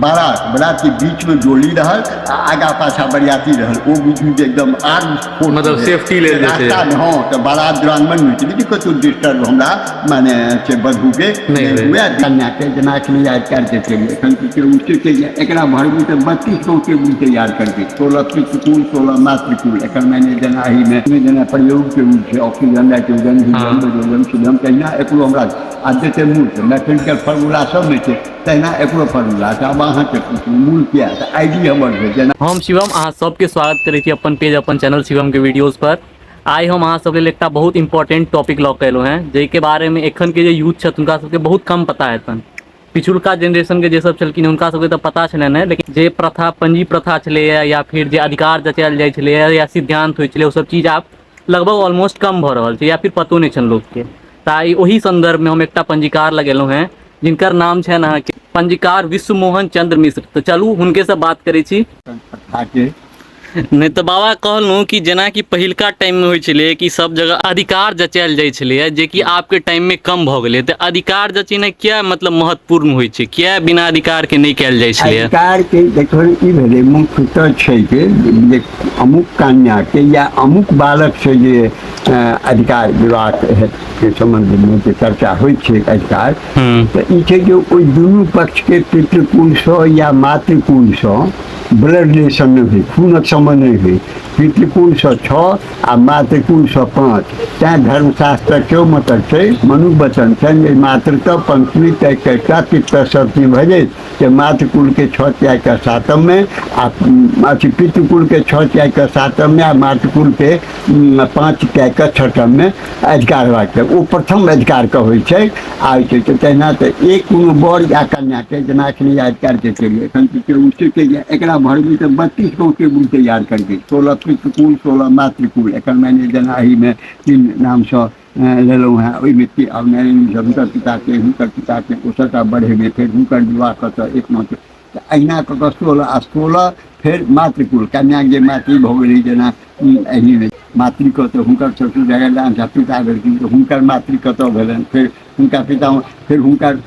बारात के बीच में डोली रहल, आगा पाछा बरियाती रहल, ओ बीच में एकदम आर्म मतलब सेफ्टी ले जेतै रास्ता में। हाँ, तो बारात दुरागमन में चली कतौ डिस्टर्ब हमरा माने से बधू के नहीं हुए। कन्या के जेना एखन याद करके चलिए, एखन के उच्च के एकरा भर में तो 3200 के भी तैयार करके 16 पितृकुल 16 मातृकुल। एखन मैंने जेना ही में जेना प्रयोग के रूप ऑक्सीजन नाइट्रोजन हाइड्रोजन सीजन तहिना एकरो हमरा आ जते मूल मैकेनिकल फार्मूला सब में छै तहिना एकरो फार्मूला छै। अब अहाँके मूल क्या है आईडी हमर छै जेना। हम शिवम अहाँ सबके स्वागत करै छी अपन पेज अपन चैनल शिवम के वीडियोज पर। आइ हम अहाँ सब लेल एकटा बहुत इंपॉर्टेंट टॉपिक लऽ के एलहुँ हैं, जाहिके बारेमे एखन के जे यूथ छथि हुनका सबके बहुत कम पता हेतनि। पिछुलका जेनरेशन के जे सब छलखिन हुनका सबके तऽ पता छलनि हैं, लेकिन जे प्रथा पंजी प्रथा छलैया या फिर जे अधिकार जचायल जाइ छलैया या सिद्धांत होइ छलै, ओ सब चीज आब लगभग ऑलमोस्ट कम भऽ रहल छै या फिर पतो नहीं छनि लोकके। ताइ ओही संदर्भ में हम एकटा पंजीकार लगेलहुँ हैं जिनकर नाम छनि अहाँके पंजीकार विश्वमोहन चंद्र मिश्र। तो चलू हुनके से बात करै छी। नहीं तो बाबा कहलूँ कि जेना कि पहिलका टाइम में होइ छलै कि सब जगह अधिकार जचायल जाइ छलैया, जे कि आपके टाइम में कम भऽ गेलै। तऽ अधिकार जचेनाइ किया मतलब महत्वपूर्ण होइ छै, किया बिना अधिकार के नहीं कयल जाइ छलैया? अधिकार के देखो ई भेलै मुख्यतः छै कि जे अमुक कन्या के या अमुक बालक से जे अधिकार विवाह के संबंध में जे चर्चा होइ छै अधिकार, तऽ ई छै जे ओहि दुनू पक्ष के पितृकुल सँ या मातृकुल सँ ब्लड रिलेशन नहीं हुई, खूनक संबंध नहीं हुई। पितृकुल सँ 6 आ मातृकुल सँ 5। तैं धर्मशास्त्र क्यों मतलब छै मनुवचन छै जे मातृत्व पंचमी तय कैटा पितर सप्तमी भजे कि मातृकुल के 6 त्याग के 7 में आ पितृकुल के 6 त्याग के 7 में आ मातृकुल के 5 त्याग के 6 में अधिकार हेबाक चाही। ओ प्रथम अधिकार के होइ छै। आ छै तऽ तहिना तऽ एक कोनो बर या कन्या के जेना एखन अधिकार के चलिए एखन के उच्च के एकरा भर में तो 3200 के भी तैयार करके 16 पितृकुल 16 मातृकुल। एखन मैंने जेना ही में 3 नाम से लेलहुँ हैं। ओहिमे कि आब हुनकर पिताके ओ सबटा बढ़ेबै, फेर हुनकर विवाह कतऽ एक मात्र तऽ अहिना कऽ कऽ 16 आ 16 फेर मातृकुल कन्या जे मातृ भऽ गेलै जेना एहिमे मातृ कतऽ हुनकर ससुर जगरदान झा पिता भेलखिन तऽ हुनकर मातृ कतऽ भेलनि, फेर हुनका पिता फिर हुनकर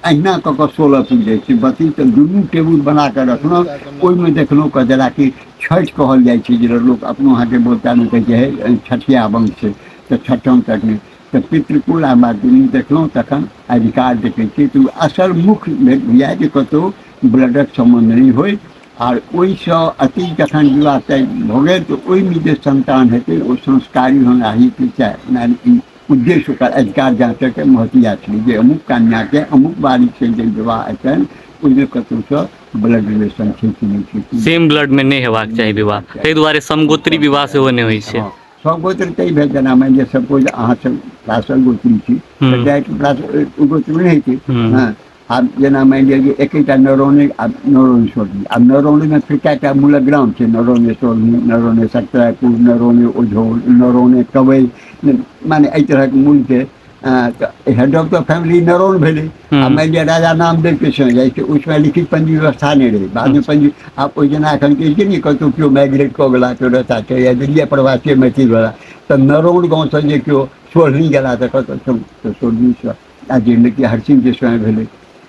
अहिना कऽ कऽ 16 पुरि जाइ छै। बत्ती तऽ दुनू टेबुल बना कऽ रखलहुँ। ओहिमे देखलहुँ कि जेनाकि छठि कहल जाइ छै जे लोक अपनो अहाँके बोलचालमे कहै छै हे छठिया वंश छै, तऽ छठम तक में तो पितृकुल आ मातृकुल देखलहुँ तखन अधिकार देखै छी। तऽ असल मुख्य भैया जे कतहु ब्लडक संबंध नहीं होय और ओहिसँ अति जखन विवाह तय भऽ गेल तऽ ओहिमे जे संतान हेतै ओ संस्कारी होनाही के चाही। उद्देश्य ओकर अधिकार जाँचके महत्व छलै जे अमुक कन्याके अमुक बारीसँ जे विवाह हेतनि ओहिमे कतहुसँ ब्लड रिलेशन छै कि नहीं छै, सेम ब्लड में नहीं हेबाक चाही विवाह, ताहि दुआरे समगोत्री विवाह सेहो नहीं होइ छै। सब गोत्र कई भेल जेना मानि लिअ सपोज अहाँ सब राशन गोत्री छी तऽ डायरेक्ट गोत्र नहीं होइ छै। हाँ, आब जेना मानि लिअ जे एकेटा नरौनी आ नरौनी सोलनी, आब नरौनीमे फेर कएटा मूलग्राम छै, नरौनी सोलनी, नरौनी सकरायपुर, नरौनी ओझौल, नरौनी कवई, माने एहि तरहक मूल के हेड ऑफ द फैमिली नरौन भेलै। आ मानि लिअ राजा नामदेव के संग जाइ छै, उसमें लिखित पंजी व्यवस्था नहीं रही, बाद में पंजी आप ओहि जेना एखन कहै छै ने कतहु केओ माइग्रेट कऽ गेला केओ रस्ता छै या दिल्ली प्रवासी मैथिलवला तऽ नरौन गाँवसँ जे केओ सोलनी गेला तऽ कतऽ सोलनीसँ आ जे कि हरसिंहके स्वयं भेलै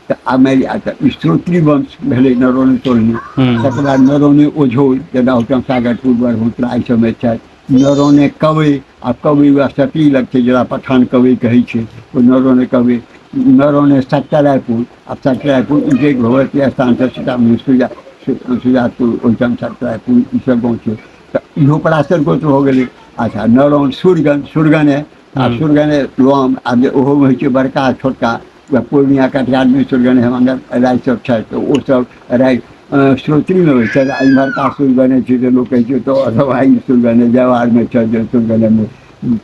तऽ आ मानि लिअ स्त्रोत्री वंश भेलै नरौनी सोलनी। तकर बाद नरौनी ओझौल जेना ओहिठाम सागरपुर बरहुतरा एहि सबमे छथि। नरौनी कवई आ कवई वएह सती लग छै जकरा पठान कवई कहै छै, ओ नरौनी कवई। नरौनी सकरायपुर आ सकरायपुर उच्चैठ भगवती स्थानसँ सीतामढ़ी सुजातपुर ओहिठाम सकरायपुर ईसब गाँव छै तऽ इहो पराशर गोत्र हो गेलै। अच्छा नरौन सुरगने आ सुरगने लोम आब जे ओहोमे होइ छै बड़का छोटका वएह पूर्णिया कटिहारमे सुरगने हेमंगल राय सब छथि तऽ ओसब राय श्रोत्रीमे होइ छै। आ इम्हरका सुरगने छै जे लोक कहै छै तऽ अथवा ई सुरगने जवारमे छथि जे सुरगनेमे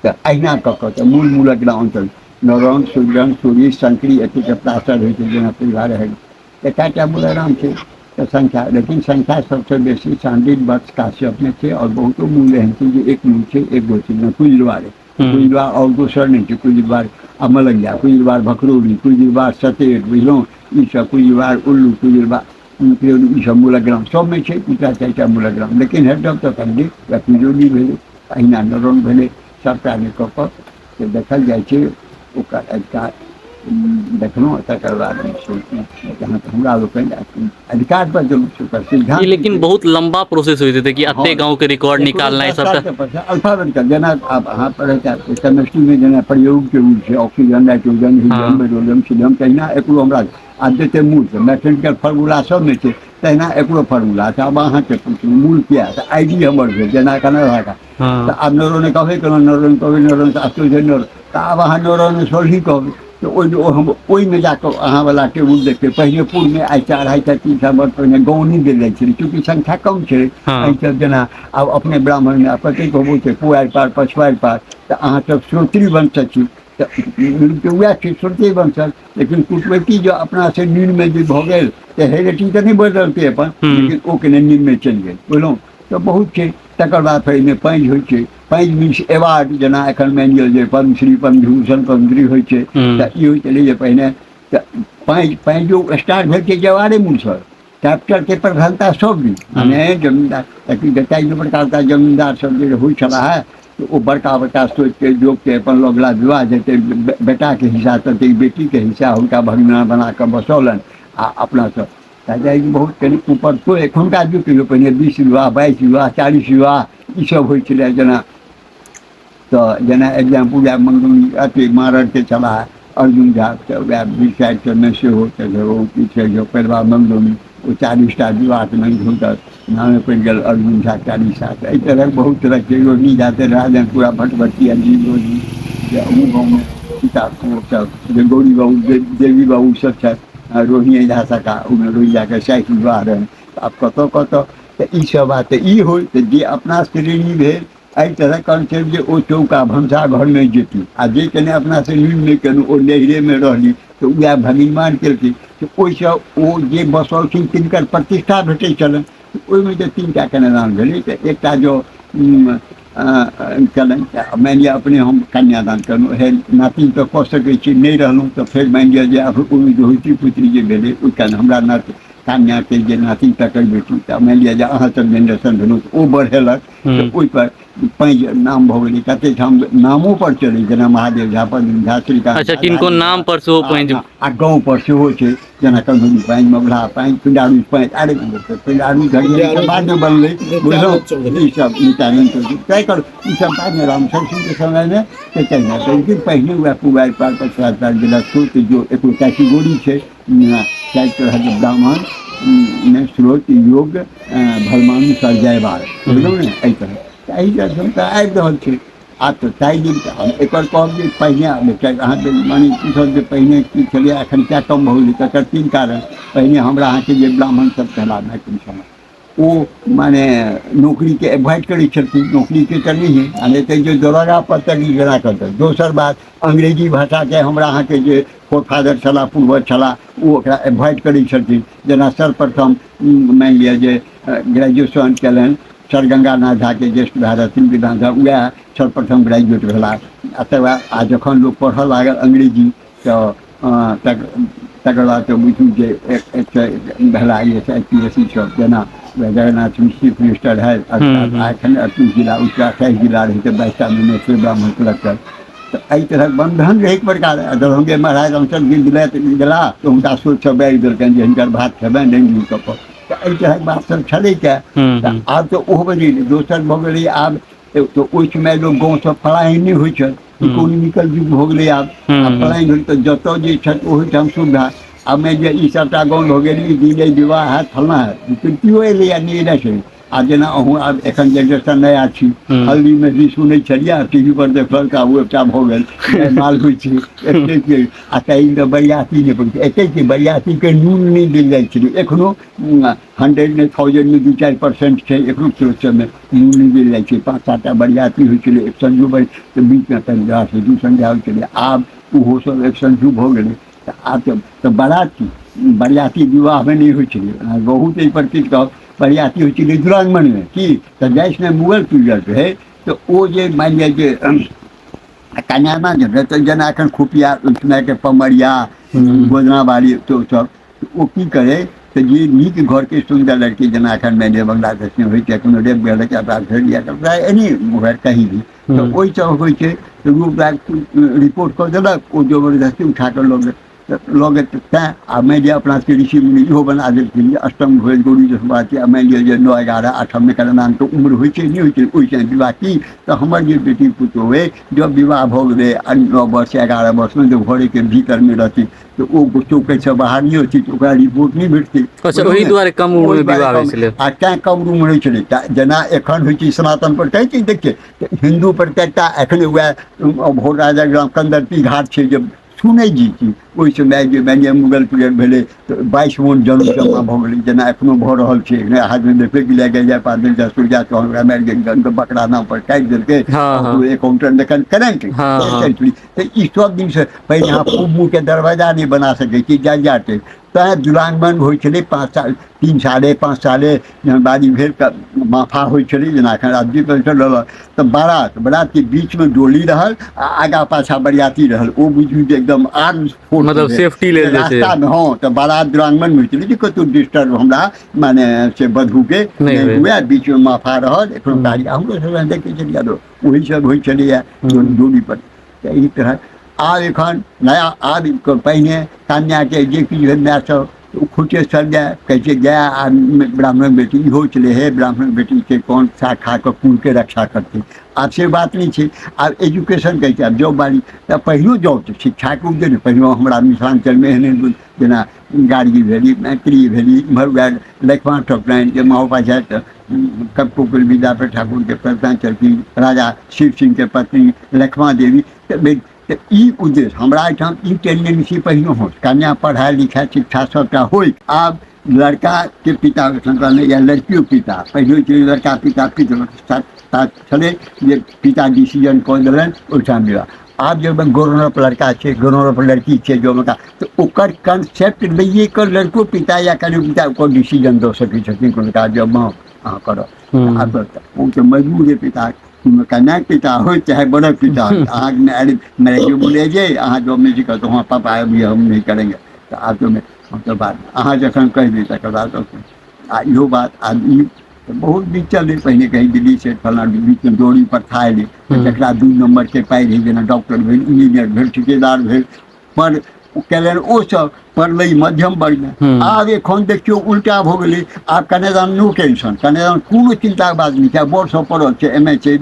तऽ अहिना कऽ कऽ तऽ मूलक नाम अंतर नरौन सुरगन सूरी शंकरी एतेक पराशर होइ छै जेना परिवार है एकाटा मूलराम छै तऽ संख्या, लेकिन संख्या सबसे बेसी सांडिल वत्स काश्यप में छै और बहुतो मूल एहन छै जे एक मूल छै एक गोत्र में कुजलवार कुजलवार और दोसर नहीं छै। कुजलवार अमलैया, कुजलवार भखरौली, कुजलवार सतेर, बुझलहुँ ई सब कुजलवार उल्लू, कुजलवार ई सब मूलग्राम सब में छै 2-4 मूलग्राम, लेकिन हेड ऑफ द फैमिली कुजौली भेलै अहिना नरौन भेलै। सबटा में कऽ कऽ देखल जाइ छै ओकर अधिकार देखलहुँ तकर बादमे जहाँ तक हमरा लोकनि अधिकार पर जरूर छै, ओकर सिद्धांत ये लेकिन बहुत लंबा प्रोसेस होते थे कि अत्ते गांव के रिकॉर्ड निकालना है सबटा। अल्फाबेट का जेना आप अहाँ पढ़ैत आयब केमिस्ट्री में जेना प्रयोग के रूप छै oxygen, nitrogen, helium, beryllium, cilium, तहिना एकरो हमरा आ जते मूल छै मैथमेटिकल फार्मूला सब में छै, तहिना एकरो फार्मूला छै। अब अहाँके पूछलहुँ मूल क्या है, आई डी हमर भेल जेना केना रहता तऽ आब न्यूरॉन कहबे केलहुँ, न्यूरॉन कहबै, न्यूरॉन तऽ आश्चर्य न्यूरॉन, तऽ आब अहाँ न्यूरॉन सोल्ही कहबै तऽ ओहिमे जाकऽ अहाँवला टेबुल देखियौ। पहिने पूर्वमे आइ 4 2.5 3 वर्ष पहिने गौनी देल जाइ छलै, चूँकि संख्या कम छै एहि सब जेना आब अपने ब्राह्मणमे आब कतेक होबो छै पुआरि पार पछुआरि पार, तऽ अहाँसब श्रोत्री वंशज छी तऽ उएह छै श्रोत्री वंशज। लेकिन कुटवैती जो अपना से नील में जे भऽ गेल तऽ हेरिटेज तऽ नहि बदलतै अपन, लेकिन ओ केने नील में चलि गेल, बुझलहुँ। तऽ बहुत छै। तकर बाद फेर एहिमे पैंज होइ छै, पैंज मीन्स एवार्ड, जेना एखन मानि लिअ जे पद्मश्री, पद्मभूषण, पद्मश्री होइ छै, तऽ ई होइ छलै जे पहिने तऽ पैंजो स्टार्ट भेल छै जवारे मूलसँ। कैपिटल के प्रधानता सब दिन माने जमींदार जतय प्रकारता जमींदार सब जे होइ छलाह तऽ ओ बड़का बड़का सोचिके जोगके अपन लगला विवाह जेतै बेटाके हिस्सा ततै बेटीके हिस्सा हुनका भगिना बना कऽ बसौलनि आ अपनासँ बहुत कनि ऊपर तो एखुनका जुग कहियो पहिने 20 विवाह 22 विवाह 40 विवाह ईसब होइ छलै। जेना एग्जाम्पल वएह मंगनी अथी मारड़के छलाह अर्जुन झा, तऽ वएह 20 साइडमे सेहो की छै जो परिवार मंगनी ओ 40टा विवाहके नहीं हुनकर नामे पड़ि गेल अर्जुन झा 40 साथ। एहि तरह बहुत तरह के योगी जाते राजन पूरा भटभटी अजीब योगी गाँवमे सीतापुर सब गौरी बाबू देवी बाबू सब छथि, रोहिणी झा सका ओहिमे रोहि जाके 60 विवाह रहनि। आब कतऽ कतऽ तऽ ईसब बात तऽ ई होय तऽ जे अपना श्रेणी भेल एहि तरह कॉन्सेप्ट जे ओ चौका भनसा घर में जेती आ जे कने अपना से लीन नहीं केलहुँ ओ नैहरेमे रहली तऽ वएह भगिनमान केलखिन तऽ ओहिसँ ओ जे बसलखिन तिनकर प्रतिष्ठा भेटै छलनि। ओहिमे जे 3टा कन्यादान भेलै तऽ एकटा जो चलनि मानि लिअ अपने हम कन्यादान करलहुँ, हे नातिन तऽ कऽ सकै छी, नहि रहलहुँ तऽ फेर मानि लिअ जे आब ओहिमे होइती पुत्री जे भेलै ओहि काल हमरा कन्याके जे नातिन तकर बेटी तऽ मानि लिअ जे अहाँसब जेनरेशन भेलहुँ तऽ ओ बढ़ेलक तऽ ओहिपर पैंज नाम भऽ गेलै। कतेक ठाम नामो पर चलै जेना महादेव झा, पद्म झा, श्रीकान्त अच्छा झा, किनको राजीव नाम झा पर सेहो पैंज आ गाँव पर सेहो छै जेना कंदूरी पैंज, मगधा पैंज, पिंडारू पैंज, अरे पिंडारू घड़िया बाद में बनलै बुझलहुँ। ईसब नित्यानंद चौधरी तय कर ईसब बाद में रामसर सिंह के समय में से चलि जाए, लेकिन पहिने वएह पुवारि पार पछुआरि पार जेना स्रोत जो एक कैटेगोरी छै 4 तरह के ब्राह्मण में स्रोत योग भरमानु सर्जयवार बुझलहुँ ने एहि तरह एहि तरह तऽ आबि रहल छै। आब तऽ ताहि दिन हम एकर कहब जे पहिने अहाँके मानी पूछब जे पहिने की छलियै एखन क्या कम भऽ गेलै तकर 3 कारण। पहिने हमरा अहाँके जे ब्राह्मण सब कहला मैथिल समाज ओ माने नौकरीके एवॉइड करै छलखिन, नौकरीके तऽ नहिए आ नहि तऽ जे दरोगा पत्र जेना करतै। दोसर बात अंग्रेजी भाषाके हमरा अहाँके जे फोरफादर छलाह पूर्वज छलाह ओ ओकरा एवॉइड करै छलखिन। जेना सर्वप्रथम मानि लिअ जे ग्रेजुएशन कयलनि सर गंगानाथ झाके ज्येष्ठ भाय रहथिन विधानसभा, वएह सर्वप्रथम ग्रेजुएट भेलाह। तकर बाद आ जखन लोक पढ़ऽ लागल अंग्रेजी तऽ तकर बाद तऽ बुझू जे भेला IAS IPS सब जेना जगन्नाथ मिश्र चीफ मिनिस्टर है एखन 38 जिला उसका 28 जिला रही तो 22टा में से ब्राह्मण कलेक्टर। तऽ एहि तरहक बंधन रहै एक प्रकार दरभंगे महाराज रामचंद्र गिर गेला तऽ हुनका सोचसँ बारि देलकनि जे हिनकर भात खेबनि नहीं मिल कऽ। तऽ एहि तरहक बात सब छलै क्या तऽ आब तऽ ओहो बजे दोसर भऽ गेलै आब तऽ ओहि समय लोक गाँवसँ पलायन नहि होइ छल, इकोनॉमिकल युग भऽ गेलै आब पलायन होल तऽ जतऽ जे छथि ओहिठाम सुविधा। आब मानि लिअ ई सबटा गाँव भऽ गेल ई दिन विवाह हैत फल्लाँ हैत तृतीयो एलैए नहि एलै छै। आ जेना अहूँ आब एखन जेनरेशन नया छी हल्दी मेहंदी सुनै छलियै टीवी पर देखलक आ ओ एकटा भऽ गेल माल होइ छै एतेक आ कहीं बरियाती नहि पड़ै छै एतेक बरियातीके नून नहि देल जाइ छलै। एखनो 100 में 1000 में 2-4% छै एखनो सबमे नून नहि देल जाइ छै। 5-7टा बरियाती होइ छलै एक संजू तऽ बीचमे संध्या से 2 संध्या होइ छलै। आब ओहो सब एक संजू भऽ गेलै तऽ आब तऽ बरियाती विवाहमे नहि होइ छलै। बहुत एहिपर किछु कहब बरियाती होइ छलै दुरागमनमे की तऽ जाहिमे मुगल पीरियड रहै तऽ ओ जे मानि लिअ जे कन्यादान जे रहै तऽ जेना एखन खुफिया समयके पमरिया गोदनाबाड़ी तो सब ओ की करै तऽ जे नीक घरके सुन्दर लड़की जेना एखन मानि लिअ बांग्लादेशमे होइ छै कोनो रेप भेलै अपराध भेल या प्राय एनी कहीं भी तऽ ओहिसँ होइ छै तो रिपोर्ट कर देलक, ओ जबरदस्ती उठा कर लगे तैँ आ मानि लिअ अपना सबके ऋषि मुनि इहो बना देलखिन जे अष्टम भेल गौरी जस बात छै, आ मानि लिअ जे 9, 11, 8 में नामके उम्र होइ छै, नहि होइ छै, ओहिसँ विवाह की तऽ हमर जे बेटी पुतहु अइ जब विवाह भऽ गेलै 9 वर्ष 11 वर्षमे जब घरेके भीतरमे रहतै तऽ ओ चौकसँ बाहर नहि होतै तऽ ओकरा रिपोर्ट नहि भेटतै। अच्छा, ओहि दुआरे कम उम्र में विवाह होइ छलै। आ तैँ कम उम्र होइ छलै, जेना एखन होइ छै सनातन पर कहै छै, देखियै हिन्दू पर कएटा एखन वएह भोराजक कंदर्पी घाट छै जे सुनै जी छी, ओहि समय जे मानि लिअ मुगल पीरियड भेलै तऽ 22 मोन जल जमा भऽ गेलै, जेना एखनो भऽ रहल छै। हाथमे देखबै कि लए जाए पादल जा सूर्या तहन ओकरा मारि गेल, बकरा नाम पर काटि देलकै, हाँ हाँ एकाउंटेंट देखल करेंट हाँ तऽ ई सब दिनसँ पहिने अहाँ पूब मुँहके दरवाजा नहि बना सकै छी, जाते तैँ दुरागमन होइ छलै 5 साल 3 साले 5 साले जहन बारी भेल तऽ माफा होइ छलै, जेना एखन राज्य कल्चर रहल तऽ बारातके बीचमे डोली रहल आ आगा पाछाँ बरियाती रहल, ओ बुझू जे एकदम आर्म फोर्स मतलब भेल सेफ्टी लेल जे छै रास्तामे। हँ, तऽ बारात दुरागमन होइ छलै जे कतहु डिस्टर्ब हमरा माने से वधूके नहीं नहि हुए। हुए, बीचमे माफा रहल एखनो कारी हमरो सब देखै छलियै, ओही सब होइ छलैए डोली पर। तऽ ई तरह आब एखन नया आब पहिने कन्याके जे किछु भेल माय सब ओ खुटे चल जाए, कहै छै गाय आ ब्राह्मण बेटी इहो छलै, हे ब्राह्मण बेटी के कौन सा खा कऽ कुलके रक्षा करतै। आब से बात नहि छै, आब एजुकेशन कहै छै, आब जॉब बारी तऽ पहिनो जॉब तऽ शिक्षाके उपजे ने। पहिनो हमरा मिथिलाञ्चलमे एहन जेना गार्गी भेली, मैत्री भेली, इम्हर वएह लक्ष्मण ठकुराइन जे महोपाध्याय कपकोकुल विद्यापति ठाकुरके प्रधान छलखिन, राजा शिव सिंहके पत्नी लक्ष्मा देवी। तऽ ई उद्देश्य हमरा एहिठाम ई टेंडेंसी पहिनो हो, कन्या पढ़ाइ लिखाइ शिक्षा सबटा होय। आब लड़काके पिता रहलै या लड़कियो पिता, पहिने छलै लड़का पिता छलै जे पिता डिसीजन कऽ देलनि ओहिठाम विवाह। आब जे ग्रोन अप लड़का छै, ग्रोन अप लड़की छै जो बता, तऽ ओकर कंसेप्ट लैए कऽ लड़को पिता या कनियो पिता ओकर डिसीजन दऽ सकै छथिन कोनो काज जब माँ अहाँ करब आब ओ तऽ मजबूर पिता, कन्याके पिता होय चाहे बड़क पिता होय, अहाँ मैरिज बोले जे अहाँ जॉब नहीं जी करते वहाँ पापा अभी हम नहीं करेंगे, तो आप जो मतलब बात अहाँ जखन कहि दी तकर बाद आ इहो बात आ ई बहुत बीच चललै, पहिने कहीं दिल्ली से फलाँ बीचमे डोरी प्रथा एलै, जकरा 2 नम्बरके पाइ रहै, जेना डॉक्टर भेल, इंजीनियर भेल, ठिकेदार भेल, पर केलनि ओसभ पढ़लै मध्यम वर्गमे। आब एखन देखियौ उल्टा भऽ गेलै, आब कन्यादान नो टेंशन, कन्यादान कोनो चिन्ताके बात नहि छै, आब बड़ सब पढ़ल छै, MA छै,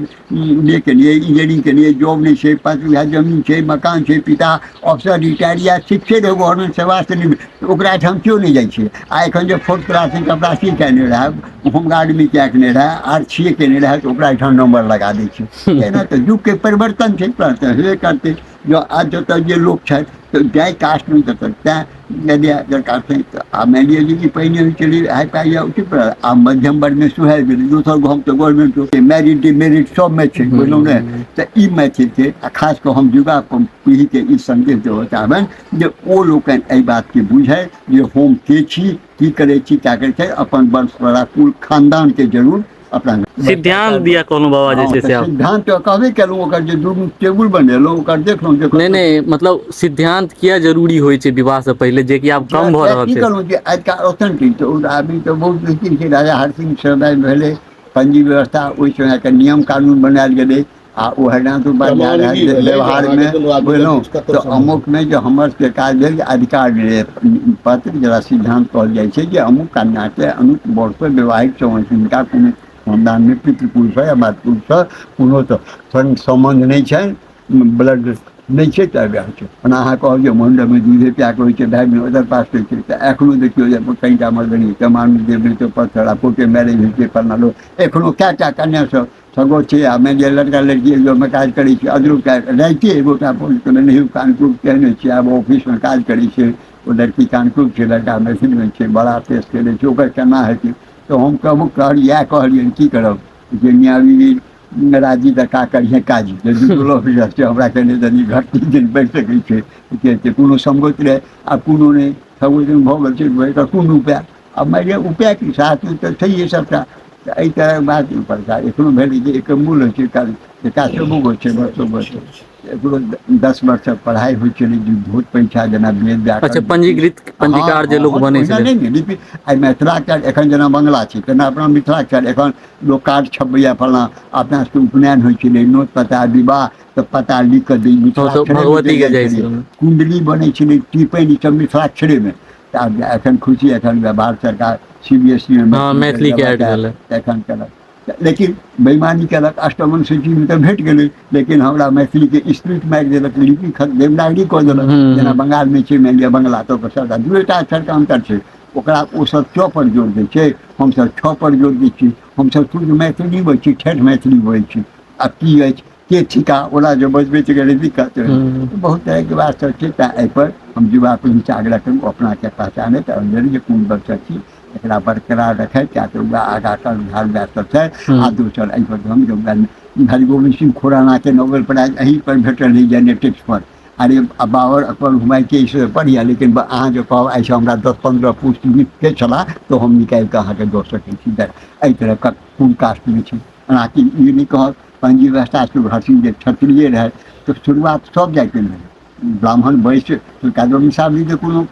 BA केलिए, इंजीनियरिंग केलिए, जॉब नहीं छै, 5 बीघा जमीन छै, मकान छै, पिता अफसर रिटायर या शिक्षे रहै गवर्नमेंट सेवा से नहीं, तऽ ओकरा ठाम केओ नहीं जाइ छै। आ एखन जे 4th क्लास चपरासी केने रहै, होमगार्डमे केने रहै, आरक्षीए केने रहै, तऽ ओकरा ठाम नंबर लगा दै छै। एना तऽ युगके परिवर्तन छै, हेबे करतै। जो आज जतऽ जे लोक छथि तऽ जाहि कास्टमे जतऽ तैँ यदि करतै तऽ आ मानि लिअ जे कि पहिने होइ छलै हाइ फाइ या उचित, आ मध्यम वर्गमे सुहारि गेलै। दोसर गप तऽ गवर्नमेंट मेरिट डिमेरिट सबमे छै, बुझलहुँ ने। तऽ ई मैथिलके आ खास कऽ हम युवा पीढ़ीके ई सन्देश देबऽ चाहबनि जे ओ लोकनि एहि बातके बुझै जे हम के छी, की करै छी, क्या करै छै, अपन वंश कुल खानदानके जरूर अपना सिद्धांत दिया कोनो बाबा जे हँ छै तऽ से आब सिद्धांत कहबे केलहुँ, ओकर जे दुनू टेबुल बनेलहुँ ओकर देखलहुँ जे नहीं नहीं, मतलब सिद्धांत किया जरूरी होइ छै विवाह से पहले, जे कि आब कम भऽ रहल की छै। कहलहुँ जे आजका ऑथेंटिक तऽ आदमी तऽ बहुत मुश्किल छै, राजा हरसिंह समय भेलै पंजी व्यवस्था, ओहि समयके नियम कानून बनायल गेलै, आ ओ हरिनाथ उपाध्याय रहै व्यवहारमे बुझलहुँ। तऽ अमुकमे जे हमर सबके काज भेल जे अधिकार पत्र जकरा सिद्धांत कहल जाइ छै, जे अमुक कन्याके अमुक वर्षसँ वैवाहिक हिनका कोनो खानदानमे पितृकुलसँ या मातृकुलसँ कोनो तऽ सम्बन्ध नहि छनि, ब्लड नहि छै, तऽ वएह छै। ओना अहाँ कहब जे मण्डपमे दूधे पिया कऽ होइ छै, भाय अदर पास होइ छै, तऽ एखनो देखियौ जे कनिटा मर्दनी मानुष देव तो पत्थर आ कोर्टे मैरेज होइ छै, फल्लाँ लोक एखनो कएटा कन्या सब सगो छै। आ मानि लिअ लड़का लड़की एक जगहमे काज करै छै, अदरो राइते एगोटा नहीं कानपुर केने छियै, आब ऑफिसमे काज करै छै, ओ लड़की कानपुर छै, लड़का मैथिलमे छै, बड़ा पेश केने छै, ओकर केना हेतै। तऽ हम इएह कहलियनि की करब जे मियाँ बीवी राजी तऽ का करिहे काजी, जुटल ऑफिसर छै, हमरा कनि तनि घट्टी दिन बढ़ि सकै छै, कोनो सम्मति रहै आ कोनो नहि, सब भऽ गेल छै, कोन उपाय। आ मानि लिअ उपाय की साथमे तऽ छैहे सभटा, तऽ एहि तरहक बात नहि पड़ता एखनो भेलै जे एकर मूल होइ छै काशोबो होइ छै वर्षो वर्ष एकरो 10 वर्षक पढ़ाइ होइ छलै जे भूत परीक्षा जेना वेद अच्छा व्याकरण पंजीकृत पंजीकार जे लोग बनै ओहिना छलै। नहि ने लिपि आइ मिथिलाक्षर एखन जेना बंगला छै तेना अपना मिथिलाक्षर एखन लोक कार्ड छपबैया फलना अपना सबके उपनयन होइ छलै नोत पता विवाह तऽ पता लिख कऽ दै वो तो मिथिलाक्षरेमे भगवती देल के जाइ जाइ छलै छै ओहिमे। कुंडली बनै छलै टिपैन ई सब मिथिलाक्षरेमे तऽ आब एखन खुशी एखन भारत सरकार CBSE में हाँ मैट्रिक मैथिली के ऐड देलक भेलै। एखन केलक लेकिन बेईमानी केलक अष्टमन सूचीमे तऽ भेट गेलै लेकिन हमरा मैथिलीके स्प्लिट मारि देलक लिपि देवनागरी कऽ देलक जेना बंगालमे छै मानि लिअ बंगला तऽ ओकर सबटा 2टा अक्षरके अन्तर छै ओकरा ओसभ च पर जोर दै छै हमसभ छ पर जोर दै छी हमसभ शुद्ध मैथिली बजै छी ठेठ मैथिली बजै छी आब की अछि के थिका ओना जे बजबै तऽ कनी दिक्कत रहै बहुत तरहके बात सब छै तऽ एहिपर हम युवा पीढ़ीसँ आग्रह करू अपनाके पहचानैत अंजलि जे कोन बच्चा छी एकरा बरकरार रखैत किएक तऽ वएह आगाँ कर्मधार वएह सब छै आ दोसर एहिपर हम योगदान हरिगोविंद सिंह खुरानाके नोबेल प्राइज एही पर भेटल रहै जेनेटिक्स पर अरे बाबर अकबर हुमायूँके ईश्वर पढ़िए लेकिन अहाँ जे कहब एहिसँ हमरा 10-15 पुस्त लिखके छलाह तऽ हम निकालि कऽ अहाँके दऽ सकै छी एहि तरहक कोन कास्टमे छी हालाँकि ई नहि कहब पंजी व्यवस्था सुभाषी जे क्षत्रिय रहै तऽ शुरुआत सब जातिमे रहै ब्राह्मण वैश्य कादम्बिनी साहबजीके कोनो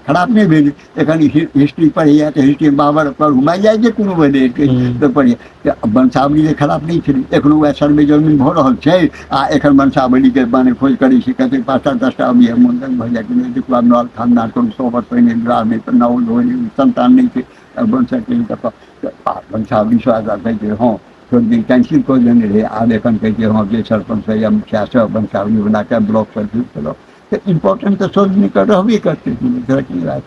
खराब नहि भेलै एखन हिस्ट्री पढ़ैया तऽ हिस्ट्री बाबर अकबर हुमायूँ जे कोनो भेलै तऽ पढ़िए वंशावली जे खराब नहि छलै एखनो वएह सर्वे जमीन भऽ रहल छै आ एखन वंशावलीके मने खोज करै छै कतेक 5टा 10टा अभी मुंडन भऽ जाइ छै देखू आब नल खानदान करू 100 वर्ष पहिने विवाह नहि तऽ नओ संतान नहि छै वंशके वंशावली कहै छै हँ छोड़ दिन कैंसिल कऽ देने रहै आब एखन कहै छै हँ जे सरपंच या मुखिया सब वंशावलीवलाके ब्लॉकसँ जुड़ि देलक तऽ इम्पोर्टेंट तऽ सब दिन रहबे करतै की बात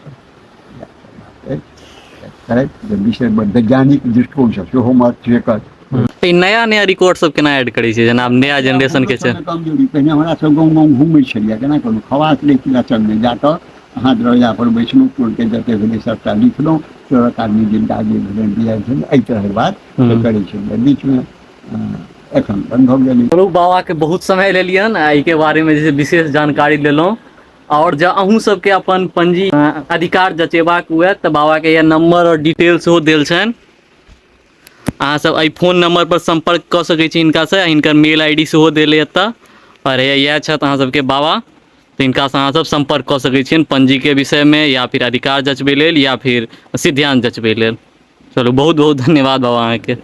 छै विषय वैज्ञानिक दृष्टिकोणसँ सेहो महत्व एकर ई नया नया रिकॉर्ड सब केना ऐड करै छै जेना आब नया जनरेशन के छै। कमजोरी पहिने हमरा सब गाँव गाँव घुमै छलियै केना करू खवास लै छलै अचलमे जाकऽ हाथ दरवाजा पर बैसलहुँ टोलके जतेक भेलै सबटा लिखलहुँ 14 आदमी जिनका जे भेलनि दिया छै एहि तरहक बात करै छलियै बीचमे एखन बन्द भऽ गेलै। चलू बाबा के बहुत समय लेलियन आ एहिके बारेमे जे छै विशेष जानकारी लेलहुँ और जँ अहूँ सबके अपन पंजी अधिकार जचेबाक हुए तऽ बाबा के या नम्बर और डिटेल सेहो देल छनि अहाँ सब एहि फोन नंबर पर संपर्क कऽ सकै छी हिनकासँ हिनकर मेल ID सेहो देल एतऽ और इएह छथि अहाँ सबके बाबा तऽ हिनकासँ अहाँ सब सम्पर्क कऽ सकै छियनि पंजीके विषयमे या फिर अधिकार जचबै लेल या फिर सिद्धांत जचबै लेल। चलू बहुत बहुत धन्यवाद बाबा अहाँके।